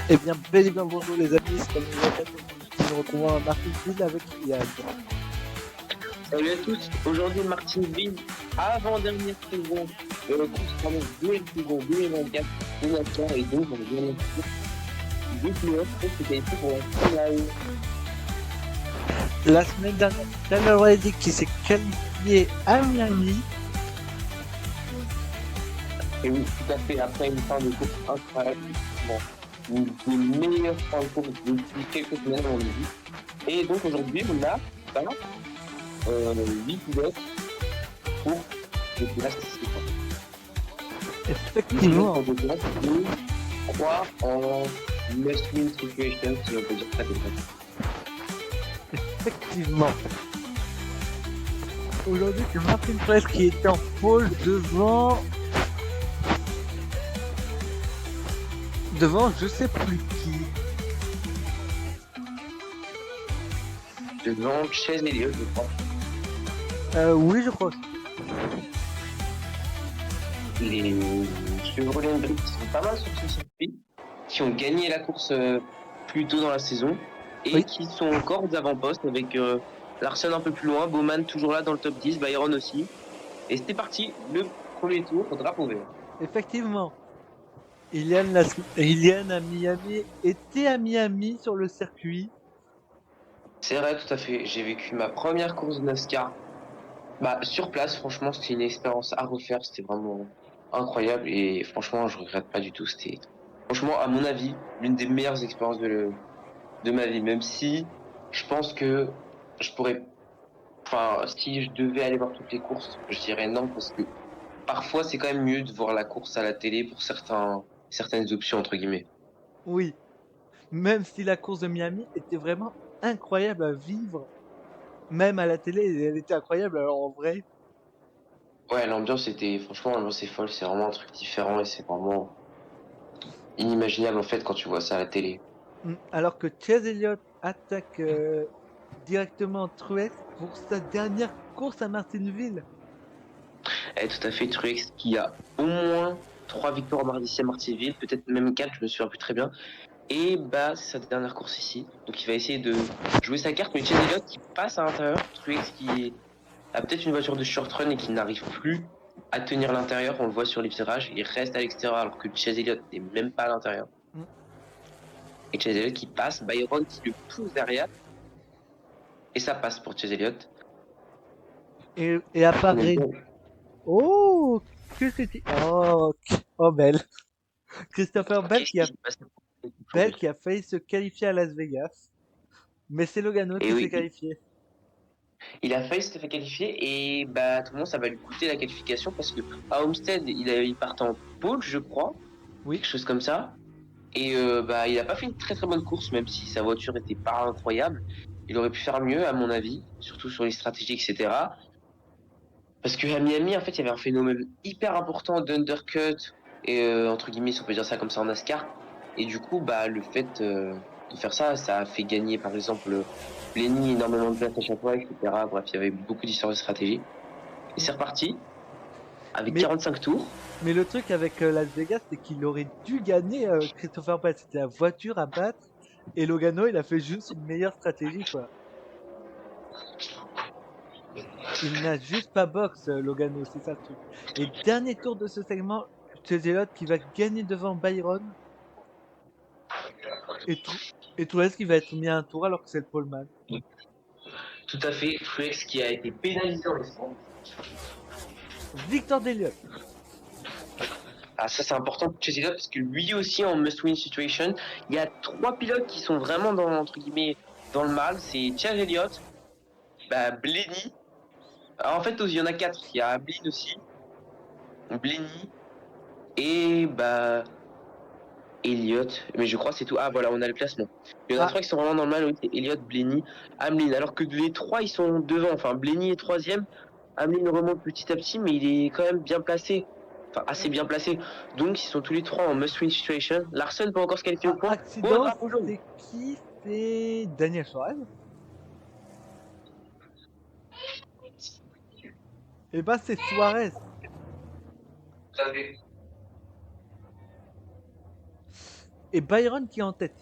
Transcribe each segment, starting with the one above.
Eh bien, bel et bien bonjour les amis, c'est comme je vous répète, nous nous retrouvons à Martinsville avec Yann. Salut à tous, aujourd'hui Martinsville, avant-dernière saison de la course pardon, de la saison 2024 de NASCAR et donc on vient du playoff pour se qualifier pour la finale. La semaine dernière, Tyler Reddick qui s'est qualifié à Miami. Et oui, tout à fait, après une fin de course incroyable, effectivement, une des meilleures fins de course depuis quelques semaines à mon avis. Et donc aujourd'hui on a bah, 8 pilotes pour des places classiques. 8 pilotes Effectivement, pour des places et 3 en must-win situation si on peut dire ça comme ça. effectivement. Aujourd'hui, c'est Martin Press qui est en pole devant je sais plus qui. Devant Chase Elliott, je crois. Oui, je crois aussi. Les Chevrolet Hendrick qui sont pas mal sur ce circuit, qui ont gagné la course plus tôt dans la saison et Oui, qui sont encore aux avant-postes avec Larson un peu plus loin, Bowman toujours là dans le top 10, Byron aussi. Et c'était parti, le premier tour, drapeau vert. effectivement. Ilian à Miami était à Miami sur le circuit. C'est vrai, tout à fait. J'ai vécu ma première course de NASCAR. Bah, sur place, franchement, c'était une expérience à refaire. C'était vraiment incroyable et franchement, je regrette pas du tout. C'était, franchement, à mon avis, l'une des meilleures expériences de ma vie, même si je pense que je pourrais, enfin, si je devais aller voir toutes les courses, je dirais non parce que parfois c'est quand même mieux de voir la course à la télé pour certaines options entre guillemets. Oui, même si la course de Miami était vraiment incroyable à vivre, même à la télé, elle était incroyable. Alors en vrai, Ouais, franchement, l'ambiance est folle, c'est vraiment un truc différent et c'est vraiment inimaginable en fait quand tu vois ça à la télé. alors que Chase Elliott attaque directement Truex pour sa dernière course à Martinsville. Elle est tout à fait Truex qui a au moins 3 victoires mardi à Martinsville, peut-être même 4, je me souviens plus très bien. Et bah, c'est sa dernière course ici. Donc il va essayer de jouer sa carte, mais Chase Elliott qui passe à l'intérieur, Truex qui a peut-être une voiture de short run et qui n'arrive plus à tenir l'intérieur, on le voit sur les virages, il reste à l'extérieur alors que Chase Elliott n'est même pas à l'intérieur. Mm. Et Chase Elliott qui passe, Byron qui le pousse derrière, et ça passe pour Chase Elliott. Et On aime apparaît. bien. Oh, que c'est. Oh, oh, Bell. Christopher Qu'est-ce qui s'est passé pour Bell changer? qui a failli se qualifier à Las Vegas. Mais c'est Logano Et qui s'est oui, qualifié. il a failli se faire qualifier et bah tout le monde ça va lui coûter la qualification parce que à Homestead il part en pole je crois, Oui. quelque chose comme ça. Et bah il a pas fait une très très bonne course même si sa voiture était pas incroyable. Il aurait pu faire mieux à mon avis, surtout sur les stratégies etc. Parce que à Miami en fait il y avait un phénomène hyper important d'undercut et entre guillemets si on peut dire ça comme ça en NASCAR. Et du coup bah le fait de faire ça, ça a fait gagner par exemple Blenny énormément de place à chaque fois etc. Bref il y avait beaucoup d'histoires de stratégie. Et Mm. c'est reparti avec Mais, 45 tours. mais le truc avec Las Vegas, c'est qu'il aurait dû gagner Christopher Bell. C'était la voiture à battre. Et Logano, il a fait juste une meilleure stratégie, quoi. Il n'a juste pas box, Logano, c'est ça le truc. Et dernier tour de ce segment, Chase Elliott qui va gagner devant Byron et, et Truex qui va être mis à un tour alors que c'est le poleman. Tout à fait. Truex qui a été pénalisé en essence. Victor d'Elliott. Ah, ça, c'est important pour Chase Elliott parce que lui aussi, en must-win situation, il y a 3 pilotes qui sont vraiment dans, entre guillemets, dans le mal. C'est Chase Elliott, bah, Blenny. En fait, il y en a 4. Il y a Ablin aussi, Blenny et bah, Elliott. Mais je crois que c'est tout. Ah, voilà, on a le classement. Il y en a Ah, 3 qui sont vraiment dans le mal. Oui, c'est Elliott, Blenny, Hamlin. Alors que les 3, ils sont devant. Enfin, Blenny est troisième. Hamlin remonte petit à petit, mais il est quand même bien placé. Enfin, assez bien placé. Donc, ils sont tous les 3 en must-win situation. Larson peut encore se qualifier au point. Bon, accident, drapeau jaune. c'est qui? C'est Daniel Suarez. Eh ben, c'est Suarez. Vous savez. et Byron qui est en tête.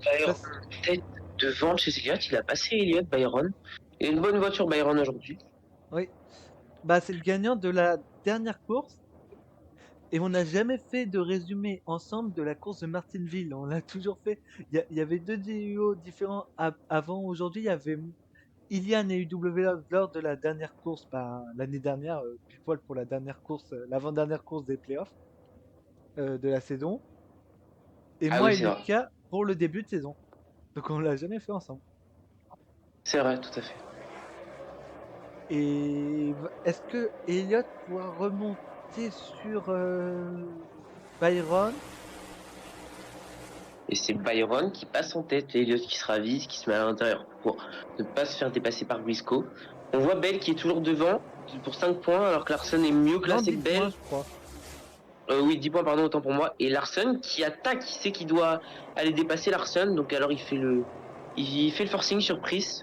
Ça, Byron, tête devant chez Elliott, il a passé Elliott, Byron. Il a une bonne voiture Byron aujourd'hui. oui. Bah, c'est le gagnant de la dernière course. Et on n'a jamais fait de résumé ensemble de la course de Martinville. On l'a toujours fait. Il y avait deux duos différents avant. Aujourd'hui, il y avait Ilian et UW lors de la dernière course, bah, l'année dernière, pile poil pour la dernière course, l'avant-dernière course des playoffs de la saison. Et Ah moi oui, et c'est vrai. Lucas pour le début de saison. Donc on l'a jamais fait ensemble. C'est vrai, tout à fait. Et est-ce que Elliot pourra remonter sur Byron? Et c'est Byron qui passe en tête, et Elliott qui se ravise, qui se met à l'intérieur pour ne pas se faire dépasser par Briscoe. On voit Bell qui est toujours devant pour 5 points, alors que Larson est mieux Non, classé 10 que points, Bell. je crois. Oui, 10 points, pardon, autant pour moi. Et Larson qui attaque, il sait qu'il doit aller dépasser Larson, donc alors il fait le forcing sur Pris,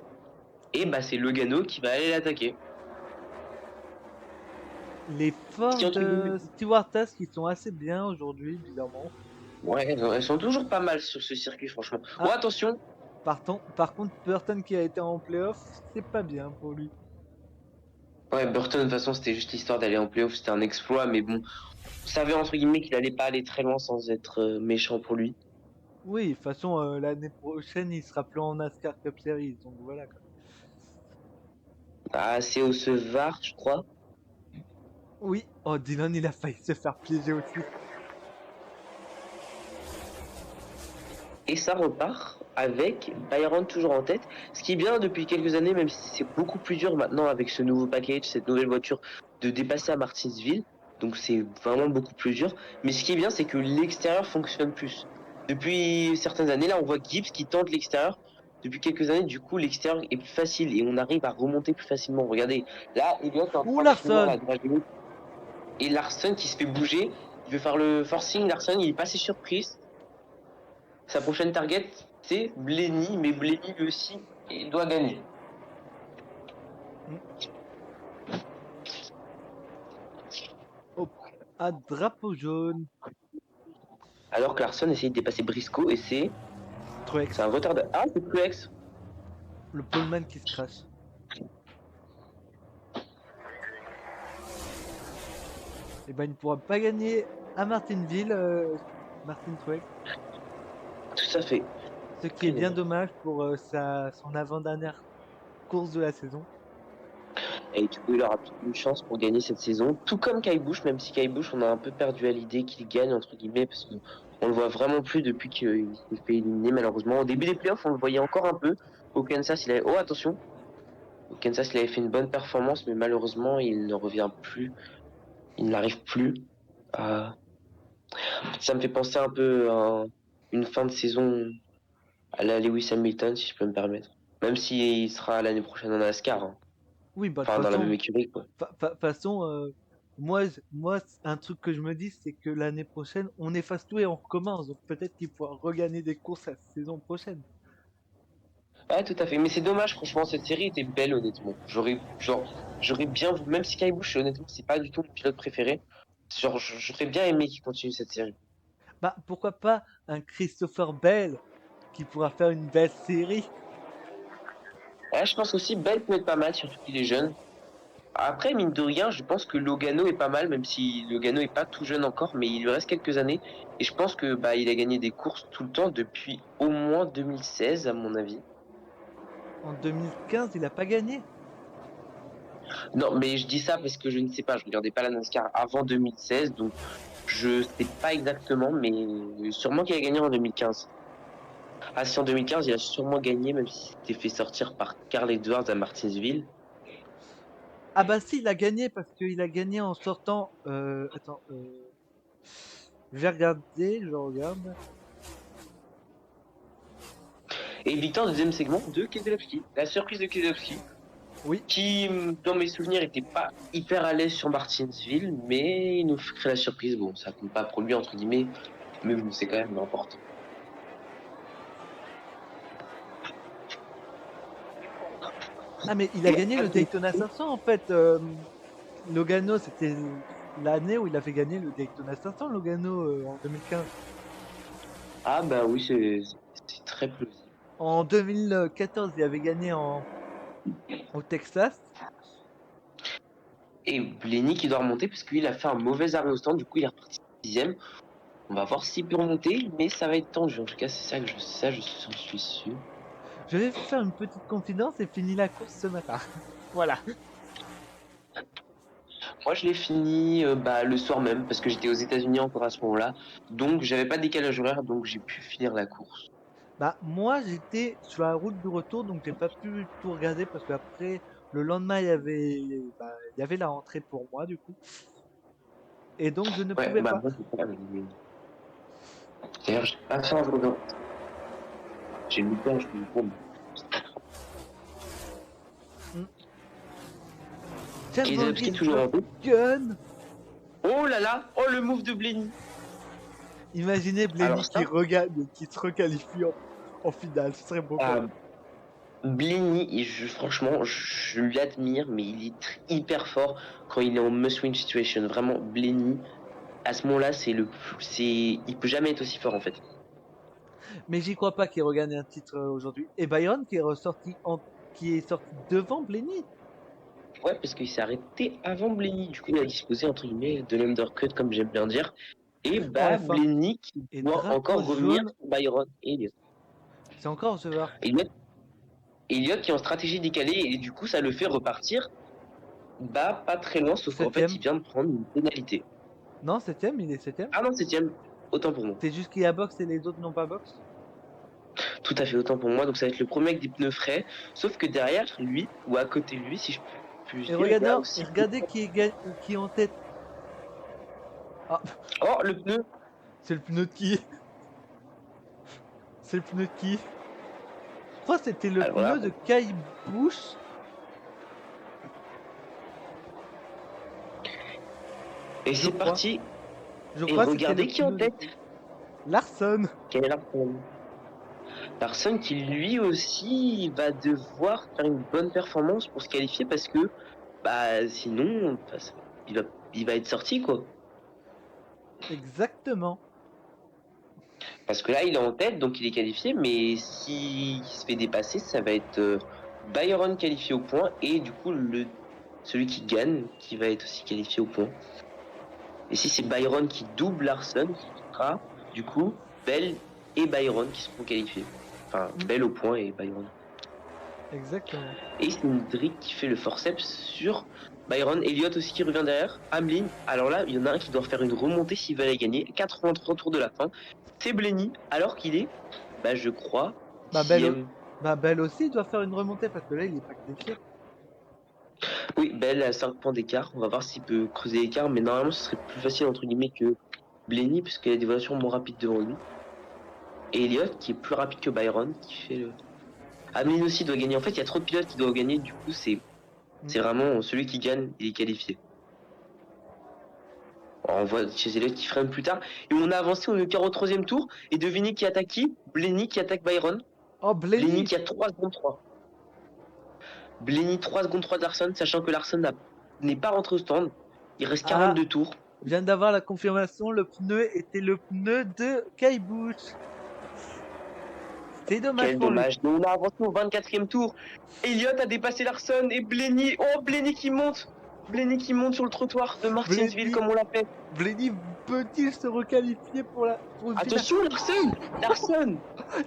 et bah c'est Logano qui va aller l'attaquer. Les Qui Ford entre guillemets. Stewart-Haas qui sont assez bien aujourd'hui, bizarrement. Ouais, elles sont toujours pas mal sur ce circuit, franchement. Oh, Ah, attention! par contre, Burton qui a été en playoff, c'est pas bien pour lui. Ouais, Burton, de toute façon, c'était juste l'histoire d'aller en playoff, c'était un exploit, mais bon, on savait entre guillemets qu'il allait pas aller très loin sans être méchant pour lui. Oui, de toute façon, l'année prochaine, il sera plus en NASCAR Cup Series, donc voilà quoi. Ah, c'est au Sevar, je crois. Oui, oh, Dylan, il a failli se faire piéger aussi. Et ça repart avec Byron toujours en tête. Ce qui est bien depuis quelques années, même si c'est beaucoup plus dur maintenant avec ce nouveau package, cette nouvelle voiture, de dépasser à Martinsville. Donc c'est vraiment beaucoup plus dur. Mais ce qui est bien, c'est que l'extérieur fonctionne plus. Depuis certaines années, là, on voit Gibbs qui tente l'extérieur. Depuis quelques années, du coup, l'extérieur est plus facile et on arrive à remonter plus facilement. Regardez, là, Elliott est en Ouh, train de finir la Larson! dragée. Et Larson qui se fait bouger. Il veut faire le forcing. Larson, il est passé surprise. Sa prochaine target, c'est Blenny, mais Blenny lui aussi, il doit gagner. Hmm. Oh, à drapeau jaune. Alors que Larson essaye de dépasser Briscoe et c'est Truex, un retard de. Ah, c'est Truex. le poleman qui se crache. Eh ben, il ne pourra pas gagner à Martinville, Martin Truex. Tout à fait. Ce qui est Très bien dommage. dommage pour son avant-dernière course de la saison. Et du coup, il aura plus une chance pour gagner cette saison. Tout comme Kyle Busch, même si Kyle Busch, on a un peu perdu à l'idée qu'il gagne, entre guillemets, parce qu'on le voit vraiment plus depuis qu'il s'est fait éliminer, malheureusement. Au début des playoffs, on le voyait encore un peu. Au Kansas, il avait. Oh, attention! Au Kansas, il avait fait une bonne performance, mais malheureusement, il ne revient plus. Il n'arrive plus à. Ça me fait penser un peu à une fin de saison à la Lewis Hamilton, si je peux me permettre. Même s'il sera l'année prochaine en NASCAR, hein. Oui, bah de toute Enfin, dans la même façon, écurie, quoi. façon, un truc que je me dis, c'est que l'année prochaine, on efface tout et on recommence. Donc peut-être qu'il pourra regagner des courses la saison prochaine. Ouais, tout à fait. Mais c'est dommage, franchement, cette série était belle, honnêtement. J'aurais bien, même si Kyle Busch, honnêtement, c'est pas du tout mon pilote préféré. Genre, j'aurais bien aimé qu'il continue cette série. Bah pourquoi pas un Christopher Bell qui pourra faire une belle série. Ouais, je pense aussi, Bell peut être pas mal, surtout qu'il est jeune. Après, mine de rien, je pense que Logano est pas mal, même si Logano est pas tout jeune encore, mais il lui reste quelques années. Et je pense que bah il a gagné des courses tout le temps depuis au moins 2016, à mon avis. En 2015, il a pas gagné. Non, mais je dis ça parce que je ne sais pas, je regardais pas la NASCAR avant 2016, donc je sais pas exactement, mais sûrement qu'il a gagné en 2015. Ah si, en 2015, il a sûrement gagné, même si c'était fait sortir par Carl Edwards à Martinsville. Ah bah si, il a gagné parce qu'il a gagné en sortant. Attends, je vais regarder, je regarde. Et victoire deuxième segment de Keselowski. La surprise de Keselowski, Oui. qui, dans mes souvenirs, était pas hyper à l'aise sur Martinsville, mais il nous fait la surprise. Bon, ça compte pas pour lui, entre guillemets, mais bon, c'est quand même important. Ah mais il a Et gagné le Daytona 500 en fait. Logano, c'était. l'année où il avait gagné le Daytona 500, Logano, en 2015. Ah bah oui, c'est très plausible. En 2014, il avait gagné au Texas. Et Blenny qui doit remonter parce qu'il a fait un mauvais arrêt au stand, du coup il est reparti 6ème. On va voir s'il peut remonter, mais ça va être tendu. En tout cas, c'est ça que je suis sûr. Je vais faire une petite confidence et fini la course ce matin. Voilà. Moi, je l'ai fini bah, le soir même parce que j'étais aux États-Unis encore à ce moment-là, donc j'avais pas de décalage horaire, donc j'ai pu finir la course. Bah, moi, j'étais sur la route du retour, donc j'ai pas pu tout regarder parce qu'après, le lendemain, il y avait la rentrée pour moi, du coup. Et donc, je ne Ouais, pouvais bah pas. moi, c'est pas. D'ailleurs, j'ai pas fait un jour de. J'ai loupé un jour de course. Hmm. James Van Kezowski toujours un peu. Gun. Oh là là, oh le move de Blenny. Imaginez Alors Blenny qui ça, regagne, qui se requalifie en finale. Ce serait beau quand même. Blenny, franchement, je lui admire, mais il est hyper fort quand il est en must-win situation. Vraiment, Blenny, à ce moment-là, il peut jamais être aussi fort en fait. Mais j'y crois pas qu'il regagne un titre aujourd'hui. Et Byron qui est sorti devant Blenny. Ouais, parce qu'il s'est arrêté avant Blenny. Du coup, il a disposé entre guillemets de l'undercut, comme j'aime bien dire. Et En bah, F1. Blenny qui Et doit drapeau encore revenir jaune, sur Byron et Elliott. c'est encore receveur. Elliott qui est en stratégie décalée et du coup, ça le fait repartir. Bah, pas très loin, sauf qu'en fait, Septième. il vient de prendre une pénalité. Non, septième, il est septième. Ah non, 7ème. Autant pour moi. C'est juste qu'il y a box et les autres n'ont pas box. Tout à fait autant pour moi. Donc ça va être le premier avec des pneus frais. Sauf que derrière lui, ou à côté de lui, si je puis Et dire, il y a et aussi. regardez qui est en tête. Ah, Oh, le pneu. c'est le pneu de qui? C'est le pneu de qui? Je crois que c'était le Alors là. pneu de Kai Bush. Et Je c'est crois. parti. Je Et crois que c'était le regardez qui est en pneu de tête. Kai. Larson. Quel est Larson? Larson qui lui aussi va devoir faire une bonne performance pour se qualifier parce que bah sinon bah, il va, il va être sorti quoi. Exactement. Parce que là il est en tête donc il est qualifié mais s'il se fait dépasser ça va être Byron qualifié au point et du coup celui qui gagne qui va être aussi qualifié au point. Et si c'est Byron qui double Larson, ce sera du coup Bell et Byron qui seront qualifiés. Enfin Bell au point et Byron. Exactement. Et c'est Drake qui fait le forceps sur Byron. Elliott aussi qui revient derrière. Hamlin. Alors là, il y en a un qui doit faire une remontée s'il veut aller gagner. 83 tours de la fin. C'est Blenny, alors qu'il est, bah, je crois, Bah Bell, 10ème. bah Bell aussi doit faire une remontée parce que là il est pas qualifié. Oui, Bell a 5 points d'écart. On va voir s'il peut creuser l'écart. Mais normalement, ce serait plus facile, entre guillemets, que Blenny, parce qu'il y a des voitures moins rapides devant lui. Et Elliott, qui est plus rapide que Byron, qui fait le. Hamlin aussi doit gagner. En fait, il y a trop de pilotes qui doivent gagner. Du coup, c'est vraiment celui qui gagne, il est qualifié. Alors, on voit chez Elliott qui freine plus tard. Et on a avancé, on est au 43e tour. Et devinez qui attaque qui? Blenny qui attaque Byron. Oh Blenny Blenny. qui a 3 secondes 3. Blenny 3 secondes 3 de Larson, sachant que Larson n'est pas rentré au stand. Il reste Ah, 42 tours. je viens d'avoir la confirmation, le pneu était le pneu de Kai Bush. C'est dommage Quel pour lui. dommage. Mais on a avancé au 24e tour. Elliott a dépassé Larson et Blenny. Oh, Blenny qui monte. Blenny qui monte sur le trottoir de Martinsville, Blenny, comme on l'appelle. Blenny peut-il se requalifier pour une finale? Attention, Larson. Larson.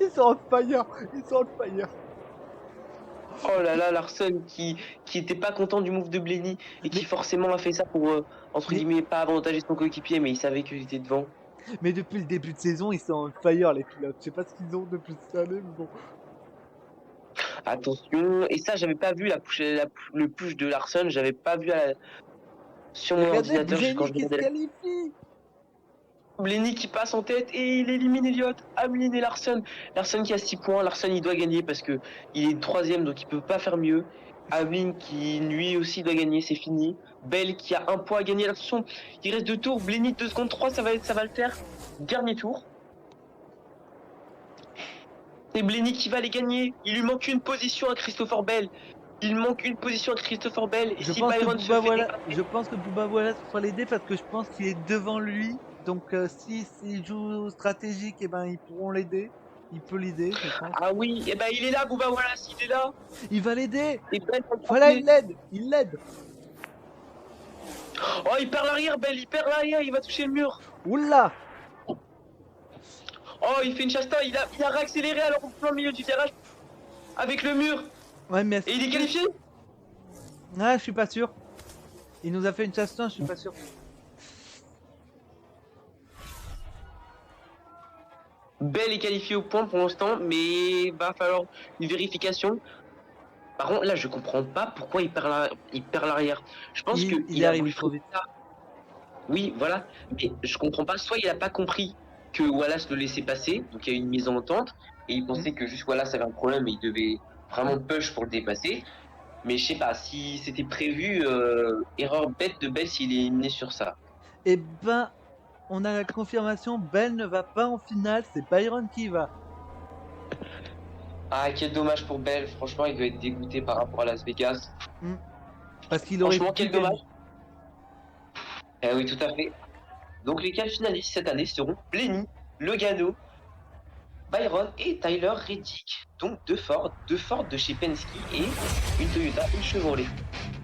Ils sont on fire. Ils sont on fire. Oh là là, Larson qui était pas content du move de Blenny et qui Mais, forcément a fait ça pour, entre mais, guillemets, pas avantager son coéquipier, mais il savait qu'il était devant. mais depuis le début de saison, ils sont on fire les pilotes. Je sais pas ce qu'ils ont depuis cette année, mais bon. Attention, et ça, j'avais pas vu le push de Larson, j'avais pas vu sur Et mon regardez ordinateur quand Blenny je qui se regardais qualifie. Blenny qui passe en tête et il élimine Elliott, Hamlin et Larson. Larson qui a 6 points, Larson il doit gagner parce que il est 3ème donc il peut pas faire mieux. Hamlin qui lui aussi doit gagner, c'est fini. Bell qui a 1 point à gagner, attention, il reste 2 tours, Blenny 2 secondes 3, ça va le faire. Dernier tour. C'est Blenny qui va les gagner, il lui manque une position à Christopher Bell. Il manque une position à Christopher Bell. Et Je si pense que Byron se Booba fait voilà, dépasser, je pense que Booba voilà pourra l'aider parce que je pense qu'il est devant lui. Donc si s'il joue stratégique, et ben ils pourront l'aider. Il peut l'aider, je pense. ah oui, et ben il est là, Booba Wallace, il est là. Il va l'aider. Et Bell va le Voilà, porter. il l'aide. Il l'aide. Oh, il perd l'arrière, Bell, il perd l'arrière, il va toucher le mur. Oula. Oh, il fait une chasta, il a réaccéléré alors au plein milieu du virage avec le mur. Ouais, mais Et il est qualifié. ah, je suis pas sûr. Il nous a fait une chasse, je suis pas sûr. Bell est qualifié au point pour l'instant, mais va falloir une vérification. Par contre, là, je comprends pas pourquoi il perd l'arrière. Je pense Il qu'il est a arrivé voulu trop faire vite. ça. Oui, voilà. Mais je comprends pas. Soit il a pas compris que Wallace le laissait passer, donc il y a eu une mise en entente, et il pensait que juste Wallace avait un problème et il devait vraiment push pour le dépasser. Mais je sais pas, si c'était prévu, erreur bête de Bell s'il est éliminé sur ça. Eh ben, on a la confirmation. Bell ne va pas en finale. C'est Byron qui y va. Ah, quel dommage pour Bell. Franchement, il doit être dégoûté par rapport à Las Vegas. Parce qu'il aurait Franchement, pu quel gagner. dommage. Eh oui, tout à fait. Donc les 4 finalistes cette année seront Blenny, Logano, Byron et Tyler Reddick. Donc deux Ford de chez Penske et une Toyota, une Chevrolet.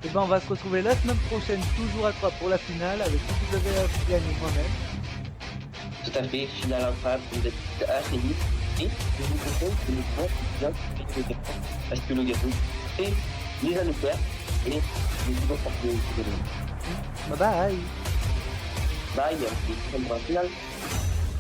Eh ben, on va se retrouver la semaine prochaine, toujours à 3 pour la finale, avec tout que vous avez gagné moi-même. Tout à fait, finale incroyable, comme d'habitude à Rémi. Et je vous conseille que le point est bien le Logano, parce que Logano fait les années claires et les toujours porter le Bye bye. Bye, et on se retrouve pour la finale.